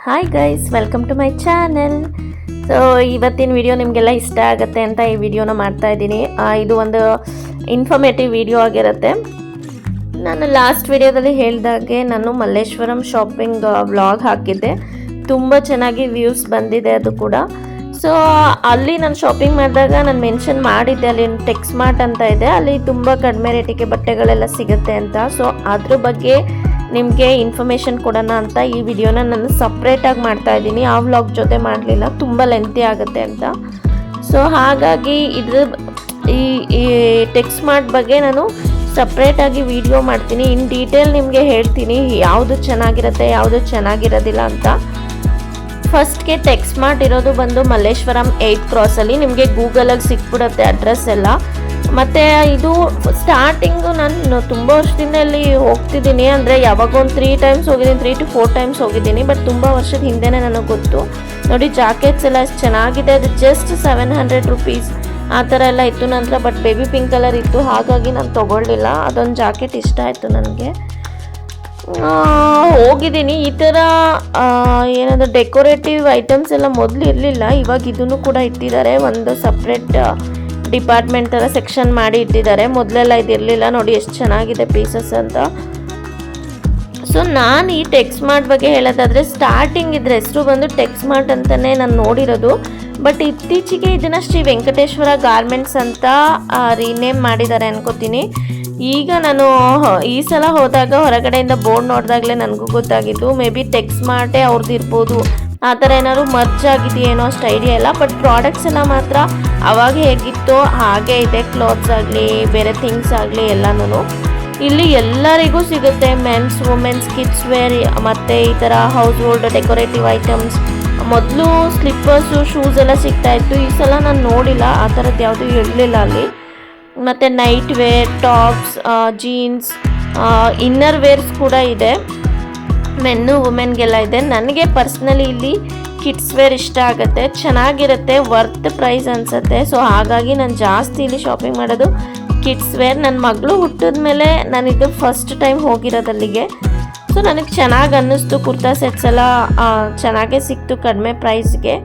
Hi guys, welcome to my channel. So ಇವತ್ತಿನ video ನಿಮಗೆಲ್ಲ ಇಷ್ಟ ಆಗುತ್ತೆ ಅಂತ ಈ ವಿಡಿಯೋನ ಮಾಡ್ತಾ ಇದ್ದೀನಿ. ಇದು ಒಂದು ಇನ್ಫಾರ್ಮೇಟಿವ್ ವಿಡಿಯೋ ಆಗಿರುತ್ತೆ. ನಾನು ಲಾಸ್ಟ್ ವಿಡಿಯೋದಲ್ಲಿ ಹೇಳಿದಾಗೆ ನಾನು ಮಲ್ಲೇಶ್ವರಂ ಶಾಪಿಂಗ್ ವ್ಲಾಗ್ ಹಾಕಿದ್ದೆ. ತುಂಬ ಚೆನ್ನಾಗಿ ವ್ಯೂಸ್ ಬಂದಿದೆ ಅದು ಕೂಡ. ಸೊ ಅಲ್ಲಿ ನಾನು ಶಾಪಿಂಗ್ ಮಾಡಿದಾಗ ನಾನು ಮೆನ್ಷನ್ ಮಾಡಿದ್ದೆ, ಅಲ್ಲಿ ಟೆಕ್ಸ್ಮಾರ್ಟ್ ಅಂತ ಇದೆ, ಅಲ್ಲಿ ತುಂಬ ಕಡಿಮೆ ರೇಟಿಗೆ ಬಟ್ಟೆಗಳೆಲ್ಲ ಸಿಗುತ್ತೆ ಅಂತ. ಸೊ ಅದ್ರ ಬಗ್ಗೆ ನಿಮಗೆ ಇನ್ಫಾರ್ಮೇಷನ್ ಕೊಡೋಣ ಅಂತ ಈ ವಿಡಿಯೋನ ನಾನು ಸಪ್ರೇಟಾಗಿ ಮಾಡ್ತಾ ಇದ್ದೀನಿ. ಆ ವ್ಲಾಗ್ ಜೊತೆ ಮಾಡಲಿಲ್ಲ, ತುಂಬ ಲೆಂತಿ ಆಗುತ್ತೆ ಅಂತ. ಸೊ ಹಾಗಾಗಿ ಈ ಟೆಕ್ಸ್ಮಾರ್ಟ್ ಬಗ್ಗೆ ನಾನು ಸಪ್ರೇಟಾಗಿ ವಿಡಿಯೋ ಮಾಡ್ತೀನಿ. ಇನ್ ಡೀಟೇಲ್ ನಿಮಗೆ ಹೇಳ್ತೀನಿ ಯಾವುದು ಚೆನ್ನಾಗಿರುತ್ತೆ ಯಾವುದು ಚೆನ್ನಾಗಿರೋದಿಲ್ಲ ಅಂತ. ಫಸ್ಟ್ಗೆ ಟೆಕ್ಸ್ಮಾರ್ಟ್ ಇರೋದು ಬಂದು ಮಲ್ಲೇಶ್ವರಂ 8th ಕ್ರಾಸಲ್ಲಿ. ನಿಮಗೆ ಗೂಗಲಲ್ಲಿ ಸಿಕ್ಬಿಡುತ್ತೆ ಅಡ್ರೆಸ್ ಎಲ್ಲ. ಮತ್ತು ಇದು ಸ್ಟಾರ್ಟಿಂಗು ನಾನು ತುಂಬ ವರ್ಷದಿಂದ ಇಲ್ಲಿ ಹೋಗ್ತಿದ್ದೀನಿ, ಅಂದರೆ ಯಾವಾಗ ಒಂದು 3 times ಹೋಗಿದ್ದೀನಿ, 3 to 4 times ಹೋಗಿದ್ದೀನಿ. ಬಟ್ ತುಂಬ ವರ್ಷದ ಹಿಂದೆನೇ ನನಗೆ ಗೊತ್ತು. ನೋಡಿ ಜಾಕೆಟ್ಸ್ ಎಲ್ಲ ಎಷ್ಟು ಚೆನ್ನಾಗಿದೆ, ಅದು ಜಸ್ಟ್ 700 rupees ಆ ಥರ ಎಲ್ಲ ಇತ್ತು ನಂತರ. ಬಟ್ ಬೇಬಿ ಪಿಂಕ್ ಕಲರ್ ಇತ್ತು, ಹಾಗಾಗಿ ನಾನು ತೊಗೊಳ್ಳಿಲ್ಲ. ಅದೊಂದು ಜಾಕೆಟ್ ಇಷ್ಟ ಆಯಿತು ನನಗೆ. ಹೋಗಿದ್ದೀನಿ. ಈ ಥರ ಏನಾದರೂ ಡೆಕೋರೇಟಿವ್ ಐಟಮ್ಸ್ ಎಲ್ಲ ಮೊದಲು ಇರಲಿಲ್ಲ, ಇವಾಗ ಇದನ್ನು ಕೂಡ ಇಟ್ಟಿದ್ದಾರೆ. ಒಂದು ಸಪ್ರೇಟ್ ಡಿಪಾರ್ಟ್ಮೆಂಟ್ ಥರ ಸೆಕ್ಷನ್ ಮಾಡಿ ಇಟ್ಟಿದ್ದಾರೆ. ಮೊದಲೆಲ್ಲ ಇದಿರಲಿಲ್ಲ. ನೋಡಿ ಎಷ್ಟು ಚೆನ್ನಾಗಿದೆ ಪೀಸಸ್ ಅಂತ. ಸೊ ನಾನು ಈ ಟೆಕ್ಸ್ಮಾರ್ಟ್ ಬಗ್ಗೆ ಹೇಳೋದಾದರೆ, ಸ್ಟಾರ್ಟಿಂಗ್ ಇದ್ರ ಹೆಸರು ಬಂದು ಟೆಕ್ಸ್ಮಾರ್ಟ್ ಅಂತಲೇ ನಾನು ನೋಡಿರೋದು. ಬಟ್ ಇತ್ತೀಚೆಗೆ ಇದನ್ನು ಶ್ರೀ ವೆಂಕಟೇಶ್ವರ ಗಾರ್ಮೆಂಟ್ಸ್ ಅಂತ ರೀನೇಮ್ ಮಾಡಿದ್ದಾರೆ ಅನ್ಕೋತೀನಿ. ಈಗ ನಾನು ಈ ಸಲ ಹೋದಾಗ ಹೊರಗಡೆಯಿಂದ ಬೋರ್ಡ್ ನೋಡಿದಾಗಲೇ ನನಗೂ ಗೊತ್ತಾಗಿದ್ದು, ಮೇ ಬಿ ಟೆಕ್ಸ್ಮಾರ್ಟೇ ಅವ್ರದ್ದು ಇರ್ಬೋದು. ಆ ಥರ ಏನಾದ್ರು ಮರ್ಜ್ ಆಗಿದೆಯೇನೋ ಅಷ್ಟು ಐಡಿಯಾ ಇಲ್ಲ. ಬಟ್ ಪ್ರಾಡಕ್ಟ್ಸ್ ಎಲ್ಲ ಮಾತ್ರ ಅವಾಗ ಹೇಗಿತ್ತೋ ಹಾಗೇ ಇದೆ. ಕ್ಲಾತ್ಸ್ ಆಗಲಿ ಬೇರೆ ಥಿಂಗ್ಸ್ ಆಗಲಿ ಎಲ್ಲನೂ ಇಲ್ಲಿ ಎಲ್ಲರಿಗೂ ಸಿಗುತ್ತೆ. ಮೆನ್ಸ್, ವುಮೆನ್ಸ್, ಕಿಡ್ಸ್ ವೇರ್ ಮತ್ತು ಈ ಥರ ಹೌಸ್ ಹೋಲ್ಡ್ ಡೆಕೋರೇಟಿವ್ ಐಟಮ್ಸ್. ಮೊದಲು ಸ್ಲಿಪ್ಪರ್ಸು, ಶೂಸ್ ಎಲ್ಲ ಸಿಗ್ತಾಯಿತ್ತು. ಈ ಸಲ ನಾನು ನೋಡಿಲ್ಲ, ಆ ಥರದ್ದು ಯಾವುದೂ ಇರಲಿಲ್ಲ ಅಲ್ಲಿ. ಮತ್ತು night wear, tops, jeans, inner wears ಕೂಡ ಇದೆ. ಮೆನ್ನು ವುಮೆನ್ಗೆಲ್ಲ ಇದೆ. ನನಗೆ ಪರ್ಸ್ನಲಿ ಇಲ್ಲಿ ಕಿಡ್ಸ್ ವೇರ್ ಇಷ್ಟ ಆಗುತ್ತೆ, ಚೆನ್ನಾಗಿರುತ್ತೆ, ವರ್ತ್ ಪ್ರೈಸ್ ಅನಿಸುತ್ತೆ. ಸೊ ಹಾಗಾಗಿ ನಾನು ಜಾಸ್ತಿ ಇಲ್ಲಿ ಶಾಪಿಂಗ್ ಮಾಡೋದು ಕಿಡ್ಸ್ ವೇರ್. ನನ್ನ ಮಗಳು ಹುಟ್ಟಿದ ಮೇಲೆ ನಾನಿದು ಫಸ್ಟ್ ಟೈಮ್ ಹೋಗಿರೋದು ಅಲ್ಲಿಗೆ. ಸೊ ನನಗೆ ಚೆನ್ನಾಗಿ ಅನ್ನಿಸ್ತು. ಕುರ್ತಾ ಸೆಟ್ಸ್ ಎಲ್ಲ ಚೆನ್ನಾಗೇ ಸಿಕ್ತು ಕಡಿಮೆ ಪ್ರೈಸ್ಗೆ.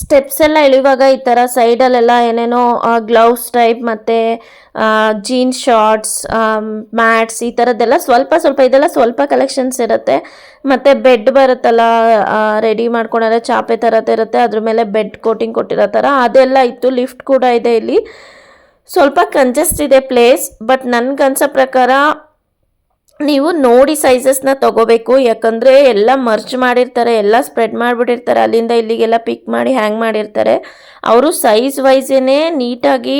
ಸ್ಟೆಪ್ಸ್ ಎಲ್ಲ ಇಳಿಯುವಾಗ ಈ ಥರ ಸೈಡಲ್ಲೆಲ್ಲ ಏನೇನೋ ಗ್ಲೌಸ್ ಟೈಪ್ ಮತ್ತು ಜೀನ್ಸ್ ಶಾರ್ಟ್ಸ್, ಮ್ಯಾಟ್ಸ್, ಈ ಥರದ್ದೆಲ್ಲ ಇದೆಲ್ಲ ಸ್ವಲ್ಪ ಕಲೆಕ್ಷನ್ಸ್ ಇರುತ್ತೆ. ಮತ್ತು ಬೆಡ್ ಬರುತ್ತಲ್ಲ, ರೆಡಿ ಮಾಡ್ಕೊಂಡ್ರೆ ಚಾಪೆ ಥರದ್ದು ಇರುತ್ತೆ, ಅದ್ರ ಮೇಲೆ ಬೆಡ್ ಕೋಟಿಂಗ್ ಕೊಟ್ಟಿರೋ ಥರ ಅದೆಲ್ಲ ಇತ್ತು. ಲಿಫ್ಟ್ ಕೂಡ ಇದೆ ಇಲ್ಲಿ. ಸ್ವಲ್ಪ ಕಂಜೆಸ್ಟ್ ಇದೆ ಪ್ಲೇಸ್. ಬಟ್ ನನಗನ್ಸೋ ಪ್ರಕಾರ ನೀವು ನೋಡಿ ಸೈಜಸ್ನ ತೊಗೋಬೇಕು. ಯಾಕಂದರೆ ಎಲ್ಲ ಮರ್ಚ್ ಮಾಡಿರ್ತಾರೆ, ಎಲ್ಲ ಸ್ಪ್ರೆಡ್ ಮಾಡಿಬಿಟ್ಟಿರ್ತಾರೆ, ಅಲ್ಲಿಂದ ಇಲ್ಲಿಗೆಲ್ಲ ಪಿಕ್ ಮಾಡಿ ಹ್ಯಾಂಗ್ ಮಾಡಿರ್ತಾರೆ. ಅವರು ಸೈಜ್ ವೈಸೇನೆ ನೀಟಾಗಿ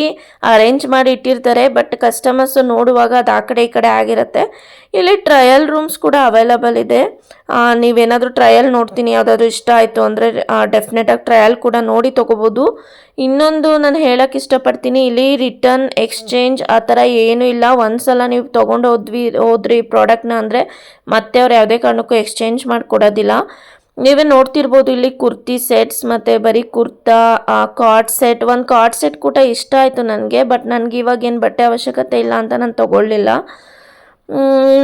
ಅರೇಂಜ್ ಮಾಡಿ ಇಟ್ಟಿರ್ತಾರೆ. ಬಟ್ ಕಸ್ಟಮರ್ಸು ನೋಡುವಾಗ ಅದು ಆ ಕಡೆ ಈ ಕಡೆ ಆಗಿರುತ್ತೆ. ಇಲ್ಲಿ ಟ್ರಯಲ್ ರೂಮ್ಸ್ ಕೂಡ ಅವೈಲಬಲ್ ಇದೆ. ನೀವೇನಾದರೂ ಟ್ರಯಲ್ ನೋಡ್ತೀನಿ ಯಾವುದಾದ್ರೂ ಇಷ್ಟ ಆಯಿತು ಅಂದರೆ ಡೆಫಿನೆಟಾಗಿ ಟ್ರಯಲ್ ಕೂಡ ನೋಡಿ ತೊಗೋಬೋದು. ಇನ್ನೊಂದು ನಾನು ಹೇಳೋಕ್ಕೆ ಇಷ್ಟಪಡ್ತೀನಿ, ಇಲ್ಲಿ ರಿಟರ್ನ್ ಎಕ್ಸ್ಚೇಂಜ್ ಆ ಥರ ಏನೂ ಇಲ್ಲ. ಒಂದ್ಸಲ ನೀವು ತೊಗೊಂಡು ಹೋದ್ರಿ ಪ್ರಾಡಕ್ಟ್ನ ಅಂದರೆ ಮತ್ತೆ ಅವ್ರು ಯಾವುದೇ ಕಾರಣಕ್ಕೂ ಎಕ್ಸ್ಚೇಂಜ್ ಮಾಡಿಕೊಡೋದಿಲ್ಲ. ನೀವೇ ನೋಡ್ತಿರ್ಬೋದು ಇಲ್ಲಿ ಕುರ್ತಿ ಸೆಟ್ಸ್ ಮತ್ತು ಬರೀ ಕುರ್ತಾ, ಕಾರ್ಡ್ ಸೆಟ್, ಒಂದು ಕಾರ್ಡ್ ಸೆಟ್ ಕೂಡ ಇಷ್ಟ ಆಯಿತು ನನಗೆ. ಬಟ್ ನನಗೆ ಇವಾಗ ಏನು ಬಟ್ಟೆ ಅವಶ್ಯಕತೆ ಇಲ್ಲ ಅಂತ ನಾನು ತೊಗೊಳ್ಳಿಲ್ಲ.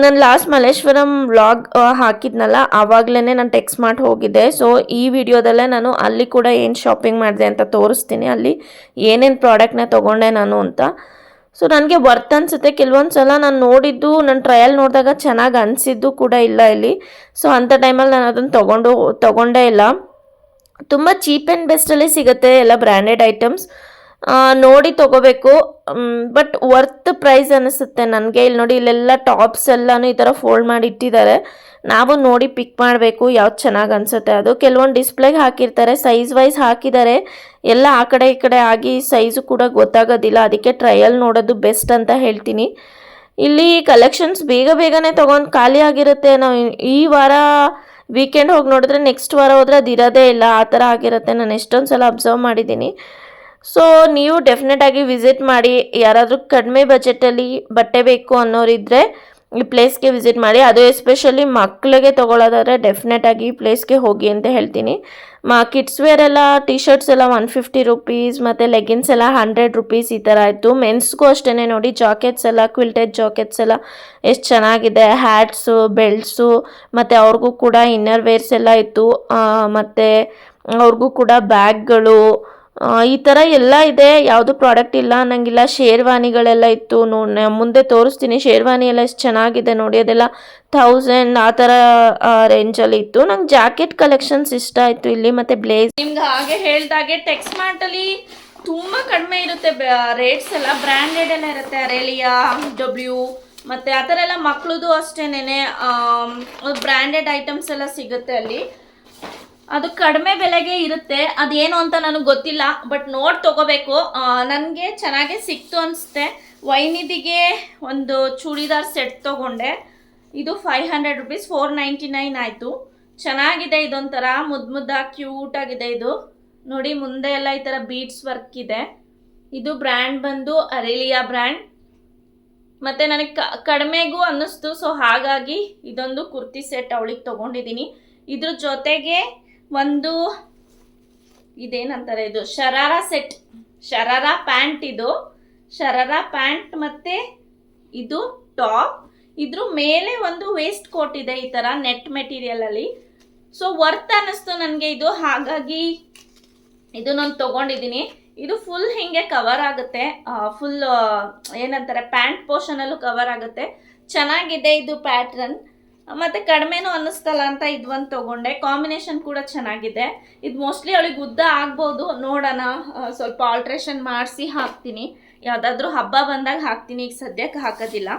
ನಾನು ಲಾಸ್ಟ್ ಮಲ್ಲೇಶ್ವರಂ ವ್ಲಾಗ್ ಹಾಕಿದ್ನಲ್ಲ, ಆವಾಗಲೇ ನಾನು ಟೆಕ್ಸ್ಟ್ ಮಾಡಿ ಹೋಗಿದ್ದೆ. ಸೊ ಈ ವಿಡಿಯೋದಲ್ಲೇ ನಾನು ಅಲ್ಲಿ ಕೂಡ ಏನು ಶಾಪಿಂಗ್ ಮಾಡಿದೆ ಅಂತ ತೋರಿಸ್ತೀನಿ, ಅಲ್ಲಿ ಏನೇನು ಪ್ರಾಡಕ್ಟ್ನ ತೊಗೊಂಡೆ ನಾನು ಅಂತ. ಸೊ ನನಗೆ ವರ್ತ್ ಅನಿಸುತ್ತೆ. ಕೆಲವೊಂದು ಸಲ ನಾನು ನೋಡಿದ್ದು, ನಾನು ಟ್ರಯಲ್ ನೋಡಿದಾಗ ಚೆನ್ನಾಗಿ ಅನಿಸಿದ್ದು ಕೂಡ ಇಲ್ಲ ಇಲ್ಲಿ. ಸೊ ಅಂಥ ಟೈಮಲ್ಲಿ ನಾನು ಅದನ್ನು ತೊಗೊಂಡೇ ಇಲ್ಲ. ತುಂಬ ಚೀಪ್ ಆ್ಯಂಡ್ ಬೆಸ್ಟಲ್ಲಿ ಸಿಗುತ್ತೆ ಎಲ್ಲ ಬ್ರ್ಯಾಂಡೆಡ್ ಐಟಮ್ಸ್. ನೋಡಿ ತೊಗೋಬೇಕು, ಬಟ್ ವರ್ತ್ ಪ್ರೈಸ್ ಅನಿಸುತ್ತೆ ನನಗೆ. ಇಲ್ಲಿ ನೋಡಿ, ಇಲ್ಲೆಲ್ಲ ಟಾಪ್ಸ್ ಎಲ್ಲನೂ ಈ ಥರ ಫೋಲ್ಡ್ ಮಾಡಿ ಇಟ್ಟಿದ್ದಾರೆ. ನಾವು ನೋಡಿ ಪಿಕ್ ಮಾಡಬೇಕು ಯಾವ್ದು ಚೆನ್ನಾಗಿ ಅನಿಸುತ್ತೆ ಅದು. ಕೆಲವೊಂದು ಡಿಸ್ಪ್ಲೇಗೆ ಹಾಕಿರ್ತಾರೆ, ಸೈಜ್ ವೈಸ್ ಹಾಕಿದ್ದಾರೆ, ಎಲ್ಲ ಆ ಕಡೆ ಈ ಕಡೆ ಆಗಿ ಸೈಜು ಕೂಡ ಗೊತ್ತಾಗೋದಿಲ್ಲ. ಅದಕ್ಕೆ ಟ್ರಯಲ್ ನೋಡೋದು ಬೆಸ್ಟ್ ಅಂತ ಹೇಳ್ತೀನಿ. ಇಲ್ಲಿ ಕಲೆಕ್ಷನ್ಸ್ ಬೇಗನೆ ತೊಗೊಂಡು ಖಾಲಿ ಆಗಿರುತ್ತೆ. ನಾವು ಈ ವಾರ ವೀಕೆಂಡ್ ಹೋಗಿ ನೋಡಿದ್ರೆ ನೆಕ್ಸ್ಟ್ ವಾರ ಹೋದರೆ ಅದು ಇರೋದೇ ಇಲ್ಲ, ಆ ಥರ ಆಗಿರುತ್ತೆ. ನಾನು ಎಷ್ಟೊಂದು ಸಲ ಅಬ್ಸರ್ವ್ ಮಾಡಿದ್ದೀನಿ. ಸೊ ನೀವು ಡೆಫಿನೆಟಾಗಿ ವಿಸಿಟ್ ಮಾಡಿ. ಯಾರಾದರೂ ಕಡಿಮೆ ಬಜೆಟಲ್ಲಿ ಬಟ್ಟೆ ಬೇಕು ಅನ್ನೋರಿದ್ದರೆ ಈ ಪ್ಲೇಸ್ಗೆ ವಿಸಿಟ್ ಮಾಡಿ. ಅದು ಎಸ್ಪೆಷಲಿ ಮಕ್ಕಳಿಗೆ ತೊಗೊಳ್ಳೋದಾದ್ರೆ ಡೆಫಿನೆಟಾಗಿ ಈ ಪ್ಲೇಸ್ಗೆ ಹೋಗಿ ಅಂತ ಹೇಳ್ತೀನಿ. ಕಿಡ್ಸ್ ವೇರ್ ಎಲ್ಲ ಟಿ ಶರ್ಟ್ಸ್ ಎಲ್ಲ 150 ರುಪೀಸ್ ಮತ್ತು ಲೆಗಿನ್ಸ್ ಎಲ್ಲ 100 ರುಪೀಸ್ ಈ ಥರ ಆಯಿತು. ಮೆನ್ಸ್ಗೂ ಅಷ್ಟೇ ನೋಡಿ, ಜಾಕೆಟ್ಸ್ ಎಲ್ಲ ಕ್ವಿಲ್ಟೆಡ್ ಜಾಕೆಟ್ಸ್ ಎಲ್ಲ ಎಷ್ಟು ಚೆನ್ನಾಗಿದೆ. ಹ್ಯಾಟ್ಸು, ಬೆಲ್ಟ್ಸು, ಮತ್ತು ಅವ್ರಿಗೂ ಕೂಡ ಇನ್ನರ್ ವೇರ್ಸ್ ಎಲ್ಲ ಇತ್ತು. ಮತ್ತು ಅವ್ರಿಗೂ ಕೂಡ ಬ್ಯಾಗ್ಗಳು, ಈ ಥರ ಎಲ್ಲ ಇದೆ. ಯಾವುದು ಪ್ರಾಡಕ್ಟ್ ಇಲ್ಲ ಅನ್ನಂಗಿಲ್ಲ. ಶೇರ್ವಾನಿಗಳೆಲ್ಲ ಇತ್ತು. ಮುಂದೆ ತೋರಿಸ್ತೀನಿ. ಶೇರ್ವಾನಿ ಎಲ್ಲ ಎಷ್ಟು ಚೆನ್ನಾಗಿದೆ ನೋಡಿ, ಅದೆಲ್ಲ 1000 ಆ ಥರ ರೇಂಜಲ್ಲಿ ಇತ್ತು. ನಂಗೆ ಜಾಕೆಟ್ ಕಲೆಕ್ಷನ್ಸ್ ಇಷ್ಟ ಆಯಿತು ಇಲ್ಲಿ. ಮತ್ತು ಬ್ಲೇಸ್ ನಿಮ್ಗೆ ಹಾಗೆ ಹೇಳ್ದಾಗೆ ಟೆಕ್ಸ್ಮಾರ್ಟಲ್ಲಿ ತುಂಬ ಕಡಿಮೆ ಇರುತ್ತೆ ರೇಟ್ಸ್ ಎಲ್ಲ. ಬ್ರ್ಯಾಂಡೆಡ್ ಎಲ್ಲ ಇರುತ್ತೆ, ಅರೇಲಿಯಾ, ಡಬ್ಲ್ಯೂ ಮತ್ತು ಆ ಥರ ಎಲ್ಲ. ಮಕ್ಕಳದು ಅಷ್ಟೇನೆ ಬ್ರ್ಯಾಂಡೆಡ್ ಐಟಮ್ಸ್ ಎಲ್ಲ ಸಿಗುತ್ತೆ ಅಲ್ಲಿ. ಅದು ಕಡಿಮೆ ಬೆಲೆಗೆ ಇರುತ್ತೆ. ಅದೇನು ಅಂತ ನನಗೆ ಗೊತ್ತಿಲ್ಲ, ಬಟ್ ನೋಡಿ ತೊಗೋಬೇಕು. ನನಗೆ ಚೆನ್ನಾಗೇ ಸಿಕ್ತು ಅನಿಸುತ್ತೆ. ವೈನಿದಿಗೆ ಒಂದು ಚೂಡಿದಾರ್ ಸೆಟ್ ತೊಗೊಂಡೆ. ಇದು 500 ರುಪೀಸ್, 499 ಆಯಿತು. ಚೆನ್ನಾಗಿದೆ. ಇದೊಂಥರ ಮುದ್ದು ಕ್ಯೂಟಾಗಿದೆ ಇದು ನೋಡಿ. ಮುಂದೆ ಎಲ್ಲ ಈ ಥರ ಬೀಡ್ಸ್ ವರ್ಕ್ ಇದೆ. ಇದು ಬ್ರ್ಯಾಂಡ್ ಬಂದು ಅರೇಲಿಯಾ ಬ್ರ್ಯಾಂಡ್. ಮತ್ತು ನನಗೆ ಕಡಿಮೆಗೂ ಅನ್ನಿಸ್ತು. ಸೊ ಹಾಗಾಗಿ ಇದೊಂದು ಕುರ್ತಿ ಸೆಟ್ ಅವಳಿಗೆ ತೊಗೊಂಡಿದ್ದೀನಿ. ಇದ್ರ ಜೊತೆಗೆ ಒಂದು ಇದೇನಂತಾರೆ, ಇದು ಶರಾರ ಸೆಟ್, ಶರಾರ ಪ್ಯಾಂಟ್. ಇದು ಶರಾರ ಪ್ಯಾಂಟ್ ಮತ್ತು ಇದು ಟಾಪ್. ಇದ್ರ ಮೇಲೆ ಒಂದು ವೇಸ್ಟ್ ಕೋಟ್ ಇದೆ ಈ ಥರ ನೆಟ್ ಮೆಟೀರಿಯಲಲ್ಲಿ. ಸೊ ವರ್ತ್ ಅನ್ನಿಸ್ತು ನನಗೆ ಇದು, ಹಾಗಾಗಿ ಇದು ನಾನು ತೊಗೊಂಡಿದ್ದೀನಿ. ಇದು ಫುಲ್ ಹಿಂಗೆ ಕವರ್ ಆಗುತ್ತೆ, ಫುಲ್ ಏನಂತಾರೆ ಪ್ಯಾಂಟ್ ಪೋರ್ಷನಲ್ಲೂ ಕವರ್ ಆಗುತ್ತೆ. ಚೆನ್ನಾಗಿದೆ ಇದು ಪ್ಯಾಟ್ರನ್. ಮತ್ತು ಕಡಿಮೆನೂ ಅನ್ನಿಸ್ತಲ್ಲ ಅಂತ ಇದು ಒಂದು ತೊಗೊಂಡೆ. ಕಾಂಬಿನೇಷನ್ ಕೂಡ ಚೆನ್ನಾಗಿದೆ. ಇದು ಮೋಸ್ಟ್ಲಿ ಅವಳಿಗೆ ಉದ್ದ ಆಗ್ಬೋದು, ನೋಡೋಣ. ಸ್ವಲ್ಪ ಆಲ್ಟ್ರೇಷನ್ ಮಾಡಿಸಿ ಹಾಕ್ತೀನಿ, ಯಾವುದಾದ್ರೂ ಹಬ್ಬ ಬಂದಾಗ ಹಾಕ್ತೀನಿ, ಈಗ ಸದ್ಯಕ್ಕೆ ಹಾಕೋದಿಲ್ಲ.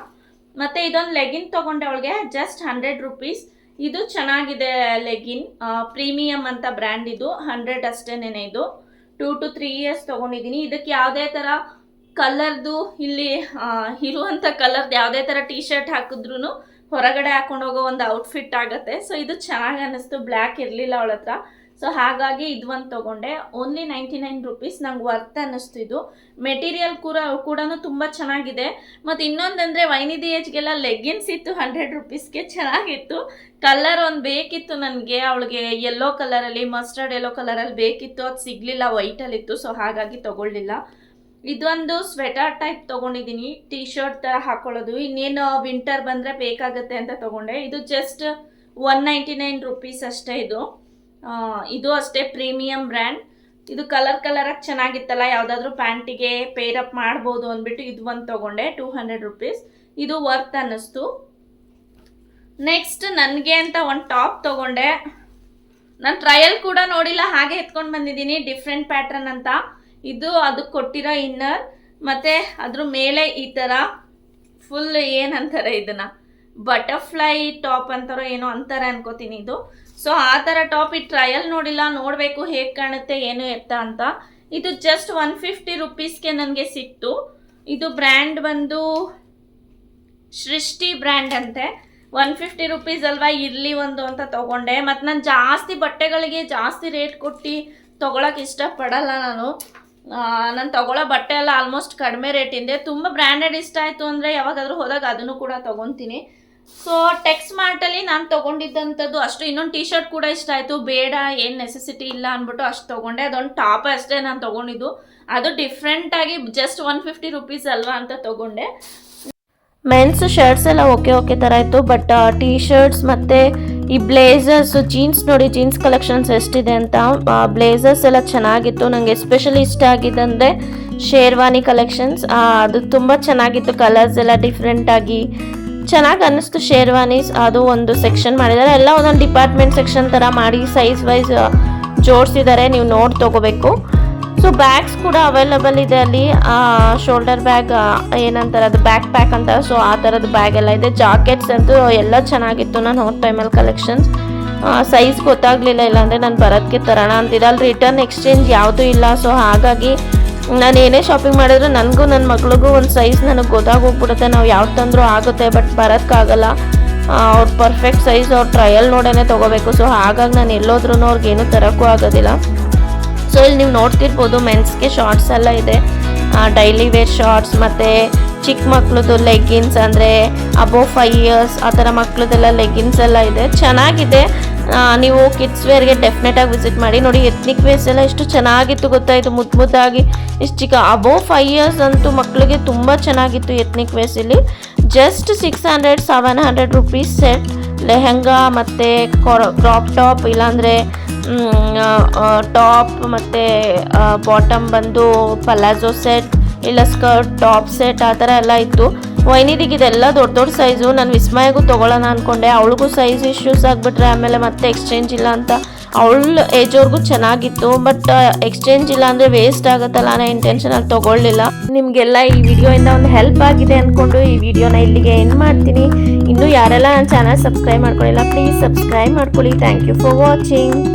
ಮತ್ತು ಇದೊಂದು ಲೆಗಿನ್ ತೊಗೊಂಡೆ ಅವಳಿಗೆ, ಜಸ್ಟ್ 100 ರುಪೀಸ್. ಇದು ಚೆನ್ನಾಗಿದೆ ಲೆಗಿನ್, ಪ್ರೀಮಿಯಮ್ ಅಂತ ಬ್ರ್ಯಾಂಡ್. ಇದು 100 ಅಷ್ಟೇನೆ. ಇದು 2 to 3 ಇಯರ್ಸ್ ತೊಗೊಂಡಿದ್ದೀನಿ. ಇದಕ್ಕೆ ಯಾವುದೇ ಥರ ಕಲರ್ದು ಇಲ್ಲಿ ಇರುವಂಥ ಕಲರ್ದು ಯಾವುದೇ ಥರ ಟೀ ಶರ್ಟ್ ಹಾಕಿದ್ರೂ ಹೊರಗಡೆ ಹಾಕೊಂಡು ಹೋಗೋ ಒಂದು ಔಟ್ಫಿಟ್ ಆಗುತ್ತೆ. ಸೊ ಇದು ಚೆನ್ನಾಗಿ ಅನ್ನಿಸ್ತು. ಬ್ಲ್ಯಾಕ್ ಇರಲಿಲ್ಲ ಅವಳ ಹತ್ರ, ಸೊ ಹಾಗಾಗಿ ಇದು ಒಂದು ತೊಗೊಂಡೆ. Only 99 rupees. ನಂಗೆ ವರ್ತ್ ಅನ್ನಿಸ್ತು ಇದು. ಮೆಟೀರಿಯಲ್ ಕೂಡ ತುಂಬ ಚೆನ್ನಾಗಿದೆ. ಮತ್ತು ಇನ್ನೊಂದಂದರೆ ವೈನಿದಿ ಏಜ್ಗೆಲ್ಲ ಲೆಗ್ಗಿನ್ಸ್ ಇತ್ತು 100 ರುಪೀಸ್ಗೆ, ಚೆನ್ನಾಗಿತ್ತು. ಕಲರ್ ಒಂದು ಬೇಕಿತ್ತು ನನಗೆ, ಅವಳಿಗೆ ಯೆಲ್ಲೋ ಕಲರಲ್ಲಿ, ಮಸ್ಟರ್ಡ್ ಯೆಲ್ಲೋ ಕಲರಲ್ಲಿ ಬೇಕಿತ್ತು. ಅದು ಸಿಗಲಿಲ್ಲ, ವೈಟಲ್ಲಿತ್ತು. ಸೊ ಹಾಗಾಗಿ ತೊಗೊಳ್ಳಿಲ್ಲ. ಇದೊಂದು ಸ್ವೆಟರ್ ಟೈಪ್ ತೊಗೊಂಡಿದ್ದೀನಿ, ಟೀ ಶರ್ಟ್ ಥರ ಹಾಕೊಳ್ಳೋದು. ಇನ್ನೇನು ವಿಂಟರ್ ಬಂದರೆ ಬೇಕಾಗುತ್ತೆ ಅಂತ ತೊಗೊಂಡೆ. ಇದು ಜಸ್ಟ್ 199 ರುಪೀಸ್ ಅಷ್ಟೇ. ಇದು ಅಷ್ಟೇ ಪ್ರೀಮಿಯಂ ಬ್ರ್ಯಾಂಡ್. ಇದು ಕಲರಾಗಿ ಚೆನ್ನಾಗಿತ್ತಲ್ಲ, ಯಾವುದಾದ್ರೂ ಪ್ಯಾಂಟಿಗೆ ಪೇರಪ್ ಮಾಡ್ಬೋದು ಅಂದ್ಬಿಟ್ಟು ಇದು ಒಂದು ತೊಗೊಂಡೆ. 200 ರುಪೀಸ್. ಇದು ವರ್ತ್ ಅನ್ನಿಸ್ತು. ನೆಕ್ಸ್ಟ್ ನನಗೆ ಅಂತ ಒಂದು ಟಾಪ್ ತೊಗೊಂಡೆ. ನಾನು ಟ್ರಯಲ್ ಕೂಡ ನೋಡಿಲ್ಲ, ಹಾಗೆ ಎತ್ಕೊಂಡು ಬಂದಿದ್ದೀನಿ. ಡಿಫ್ರೆಂಟ್ ಪ್ಯಾಟ್ರನ್ ಅಂತ. ಇದು ಅದಕ್ಕೆ ಕೊಟ್ಟಿರೋ ಇನ್ನರ್, ಮತ್ತು ಅದ್ರ ಮೇಲೆ ಈ ಥರ ಫುಲ್ ಏನಂತಾರೆ ಇದನ್ನು, ಬಟರ್ಫ್ಲೈ ಟಾಪ್ ಅಂತಾರೋ ಏನೋ ಅಂತಾರೆ ಅನ್ಕೋತೀನಿ ಇದು. ಸೊ ಆ ಥರ ಟಾಪ್. ಈ ಟ್ರಯಲ್ ನೋಡಿಲ್ಲ, ನೋಡಬೇಕು ಹೇಗೆ ಕಾಣುತ್ತೆ ಏನು ಎತ್ತ ಅಂತ. ಇದು ಜಸ್ಟ್ 150 ರುಪೀಸ್ಗೆ ನನಗೆ ಸಿಕ್ತು. ಇದು ಬ್ರ್ಯಾಂಡ್ ಬಂದು ಸೃಷ್ಟಿ ಬ್ರ್ಯಾಂಡ್ ಅಂತೆ. 150 ರುಪೀಸ್ ಅಲ್ವಾ, ಇರಲಿ ಒಂದು ಅಂತ ತೊಗೊಂಡೆ. ಮತ್ತು ನಾನು ಜಾಸ್ತಿ ಬಟ್ಟೆಗಳಿಗೆ ಜಾಸ್ತಿ ರೇಟ್ ಕೊಟ್ಟು ತೊಗೊಳಕ್ಕೆ ಇಷ್ಟಪಡಲ್ಲ. ನಾನು ತೊಗೊಳ್ಳೋ ಬಟ್ಟೆ ಎಲ್ಲ ಆಲ್ಮೋಸ್ಟ್ ಕಡಿಮೆ ರೇಟಿಂದೆ. ತುಂಬ ಬ್ರ್ಯಾಂಡೆಡ್ ಇಷ್ಟ ಆಯಿತು ಅಂದರೆ ಯಾವಾಗಾದರೂ ಹೋದಾಗ ಅದನ್ನು ಕೂಡ ತೊಗೊತೀನಿ. ಸೊ ಟೆಕ್ಸ್ ಮಾರ್ಟಲ್ಲಿ ನಾನು ತೊಗೊಂಡಿದ್ದಂಥದ್ದು ಅಷ್ಟು. ಇನ್ನೊಂದು ಟಿ ಶರ್ಟ್ ಕೂಡ ಇಷ್ಟ ಆಯಿತು, ಬೇಡ ಏನು ನೆಸೆಸಿಟಿ ಇಲ್ಲ ಅಂದ್ಬಿಟ್ಟು ಅಷ್ಟು ತೊಗೊಂಡೆ. ಅದೊಂದು ಟಾಪ್ ಅಷ್ಟೇ ನಾನು ತೊಗೊಂಡಿದ್ದು, ಅದು ಡಿಫ್ರೆಂಟಾಗಿ ಜಸ್ಟ್ 150 ರುಪೀಸ್ ಅಲ್ವಾ ಅಂತ ತೊಗೊಂಡೆ. ಮೆನ್ಸ್ ಶರ್ಟ್ಸ್ ಎಲ್ಲ ಓಕೆ ಥರ ಇತ್ತು. ಬಟ್ ಟೀ ಶರ್ಟ್ಸ್ ಮತ್ತು ಈ ಬ್ಲೇಸರ್ಸ್, ಜೀನ್ಸ್ ನೋಡಿ, ಜೀನ್ಸ್ ಕಲೆಕ್ಷನ್ಸ್ ಎಷ್ಟಿದೆ ಅಂತ. ಬ್ಲೇಸರ್ಸ್ ಎಲ್ಲ ಚೆನ್ನಾಗಿತ್ತು. ನನಗೆ ಎಸ್ಪೆಷಲಿ ಇಷ್ಟ ಆಗಿದ್ದಂದರೆ ಶೇರ್ವಾನಿ ಕಲೆಕ್ಷನ್ಸ್. ಅದು ತುಂಬ ಚೆನ್ನಾಗಿತ್ತು, ಕಲರ್ಸ್ ಎಲ್ಲ ಡಿಫ್ರೆಂಟಾಗಿ ಚೆನ್ನಾಗಿ ಅನ್ನಿಸ್ತು ಶೇರ್ವಾನೀಸ್. ಅದು ಒಂದು ಸೆಕ್ಷನ್ ಮಾಡಿದ್ದಾರೆ, ಎಲ್ಲ ಒಂದೊಂದು ಡಿಪಾರ್ಟ್ಮೆಂಟ್ ಸೆಕ್ಷನ್ ಥರ ಮಾಡಿ ಸೈಜ್ ವೈಸ್ ಜೋಡಿಸಿದ್ದಾರೆ, ನೀವು ನೋಡಿ ತೊಗೋಬೇಕು. ಸೊ ಬ್ಯಾಗ್ಸ್ ಕೂಡ ಅವೈಲಬಲ್ ಇದೆ ಅಲ್ಲಿ. ಶೋಲ್ಡರ್ ಬ್ಯಾಗ್ ಏನಂತಾರೆ, ಅದು ಬ್ಯಾಕ್ ಪ್ಯಾಕ್ ಅಂತ, ಸೊ ಆ ಥರದ್ದು ಬ್ಯಾಗ್ ಎಲ್ಲ ಇದೆ. ಜಾಕೆಟ್ಸ್ ಅಂತೂ ಎಲ್ಲ ಚೆನ್ನಾಗಿತ್ತು. ನಾನು ಹೋದ ಟೈಮಲ್ಲಿ ಕಲೆಕ್ಷನ್ಸ್ ಸೈಜ್ ಗೊತ್ತಾಗಲಿಲ್ಲ, ಇಲ್ಲಾಂದರೆ ನಾನು ಬರೋದಕ್ಕೆ ತರೋಣ ಅಂತಿದ್ದೆ. ಅಲ್ಲಿ ರಿಟರ್ನ್ ಎಕ್ಸ್ಚೇಂಜ್ ಯಾವುದೂ ಇಲ್ಲ. ಸೊ ಹಾಗಾಗಿ ನಾನು ಏನೇ ಶಾಪಿಂಗ್ ಮಾಡಿದ್ರು ನನಗೂ ನನ್ನ ಮಗಳಿಗೂ ಒಂದು ಸೈಜ್ ನನಗೆ ಗೊತ್ತಾಗೋಗ್ಬಿಡುತ್ತೆ. ನಾವು ಯಾವ್ದು ತಂದರೂ ಆಗುತ್ತೆ, ಬಟ್ ಬರೋಕ್ಕಾಗಲ್ಲ. ಅವ್ರ ಪರ್ಫೆಕ್ಟ್ ಸೈಜ್ ಅವ್ರು ಟ್ರಯಲ್ ನೋಡೇ ತೊಗೋಬೇಕು. ಸೊ ಹಾಗಾಗಿ ನಾನು ಎಲ್ಲೋದ್ರೂ ಅವ್ರಿಗೇನು ತರೋಕ್ಕೂ ಆಗೋದಿಲ್ಲ. ಸೊ ಇಲ್ಲಿ ನೀವು ನೋಡ್ತಿರ್ಬೋದು, ಮೆನ್ಸ್ಗೆ ಶಾರ್ಟ್ಸ್ ಎಲ್ಲ ಇದೆ, ಡೈಲಿ ವೇರ್ ಶಾರ್ಟ್ಸ್, ಮತ್ತು ಚಿಕ್ಕ ಮಕ್ಳದ್ದು ಲೆಗ್ಗಿನ್ಸ್, ಅಂದರೆ ಅಬೋವ್ 5 ಇಯರ್ಸ್ ಆ ಥರ ಮಕ್ಳದ್ದೆಲ್ಲ ಲೆಗ್ಗಿನ್ಸ್ ಎಲ್ಲ ಇದೆ, ಚೆನ್ನಾಗಿದೆ. ನೀವು ಕಿಡ್ಸ್ ವೇರ್ಗೆ ಡೆಫಿನೆಟಾಗಿ ವಿಸಿಟ್ ಮಾಡಿ. ನೋಡಿ, ಎತ್ನಿಕ್ ವೇರ್ಸ್ ಎಲ್ಲ ಎಷ್ಟು ಚೆನ್ನಾಗಿತ್ತು ಗೊತ್ತಾಯಿತು, ಮುದ್ದಾಗಿ ಇಷ್ಟು ಚಿಕ್ಕ. ಅಬೋವ್ 5 ಇಯರ್ಸ್ ಅಂತೂ ಮಕ್ಕಳಿಗೆ ತುಂಬ ಚೆನ್ನಾಗಿತ್ತು ಎತ್ನಿಕ್ ವೇರ್ಸ್. ಇಲ್ಲಿ ಜಸ್ಟ್ 600-700 ರುಪೀಸ್ ಸೆಟ್ ಲೆಹಂಗಾ ಮತ್ತು ಕ್ರಾಪ್ ಟಾಪ್, ಇಲ್ಲಾಂದರೆ ಟಾಪ್ ಮತ್ತು ಬಾಟಮ್ ಬಂದು ಪಲಾಜೋ ಸೆಟ್, ಇಲ್ಲ ಸ್ಕರ್ಟ್ ಟಾಪ್ ಸೆಟ್, ಆ ಥರ ಎಲ್ಲ ಇತ್ತು. ವೈನಿದಿಗೆ ಇದೆಲ್ಲ ದೊಡ್ಡ ಸೈಜು. ನಾನು ವಿಸ್ಮಯಗೂ ತೊಗೊಳ್ಳೋಣ ಅಂದ್ಕೊಂಡೆ, ಅವಳಿಗೂ ಸೈಜ್ ಇಶ್ಯೂಸ್ ಆಗಿಬಿಟ್ರೆ ಆಮೇಲೆ ಮತ್ತೆ ಎಕ್ಸ್ಚೇಂಜ್ ಇಲ್ಲ ಅಂತ. ಅವಳ ಏಜವ್ರಿಗೂ ಚೆನ್ನಾಗಿತ್ತು, ಬಟ್ ಎಕ್ಸ್ಚೇಂಜ್ ಇಲ್ಲ ಅಂದರೆ ವೇಸ್ಟ್ ಆಗುತ್ತಲ್ಲ ಅನ್ನೋ ಇಂಟೆನ್ಷನಲ್ಲಿ ತೊಗೊಳ್ಳಿಲ್ಲ. ನಿಮಗೆಲ್ಲ ಈ ವಿಡಿಯೋಯಿಂದ ಒಂದು ಹೆಲ್ಪ್ ಆಗಿದೆ ಅಂದ್ಕೊಂಡು ಈ ವಿಡಿಯೋನ ಇಲ್ಲಿಗೆ ಎಂಡ್ ಮಾಡ್ತೀನಿ. ಇನ್ನೂ ಯಾರೆಲ್ಲ ನನ್ನ ಚಾನಲ್ ಸಬ್ಸ್ಕ್ರೈಬ್ ಮಾಡ್ಕೊಳ್ಳಿಲ್ಲ, ಪ್ಲೀಸ್ ಸಬ್ಸ್ಕ್ರೈಬ್ ಮಾಡ್ಕೊಳ್ಳಿ. Thank you for watching.